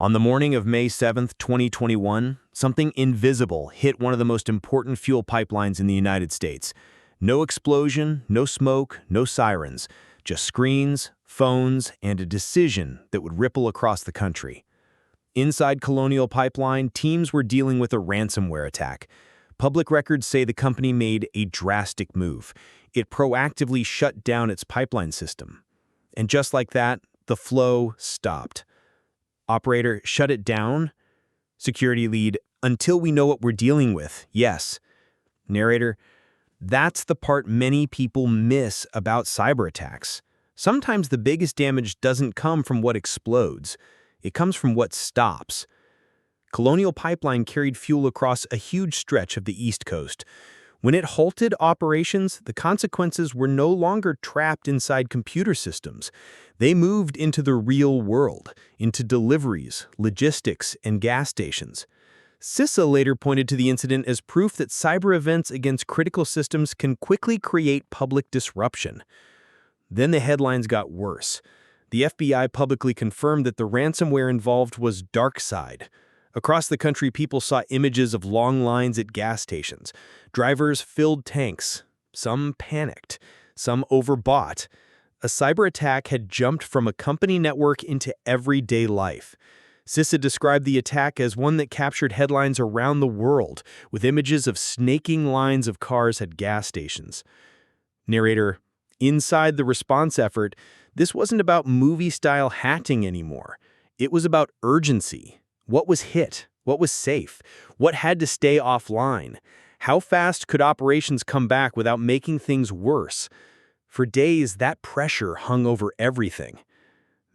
On the morning of May 7th, 2021, something invisible hit one of the most important fuel pipelines in the United States. No explosion, no smoke, no sirens, just screens, phones, and a decision that would ripple across the country. Inside Colonial Pipeline, teams were dealing with a ransomware attack. Public records say the company made a drastic move. It proactively shut down its pipeline system. And just like that, the flow stopped. Operator, shut it down. Security lead, until we know what we're dealing with, yes. Narrator, that's the part many people miss about cyber attacks. Sometimes the biggest damage doesn't come from what explodes. It comes from what stops. Colonial Pipeline carried fuel across a huge stretch of the East Coast. When it halted operations, the consequences were no longer trapped inside computer systems. They moved into the real world, into deliveries, logistics, and gas stations. CISA later pointed to the incident as proof that cyber events against critical systems can quickly create public disruption. Then the headlines got worse. The FBI publicly confirmed that the ransomware involved was DarkSide. Across the country, people saw images of long lines at gas stations. Drivers filled tanks. Some panicked. Some overbought. A cyber attack had jumped from a company network into everyday life. CISA described the attack as one that captured headlines around the world, with images of snaking lines of cars at gas stations. Narrator, inside the response effort, this wasn't about movie-style hacking anymore. It was about urgency. What was hit? What was safe? What had to stay offline? How fast could operations come back without making things worse? For days, that pressure hung over everything.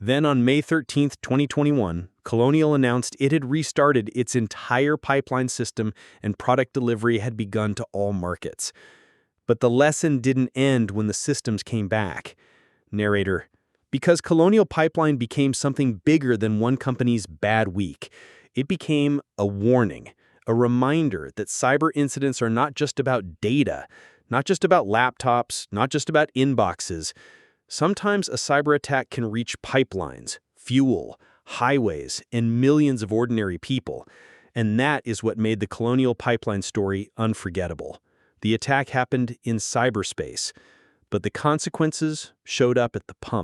Then on May 13th, 2021, Colonial announced it had restarted its entire pipeline system and product delivery had begun to all markets. But the lesson didn't end when the systems came back. Narrator, because Colonial Pipeline became something bigger than one company's bad week. It became a warning, a reminder that cyber incidents are not just about data, not just about laptops, not just about inboxes. Sometimes a cyber attack can reach pipelines, fuel, highways, and millions of ordinary people. And that is what made the Colonial Pipeline story unforgettable. The attack happened in cyberspace, but the consequences showed up at the pump.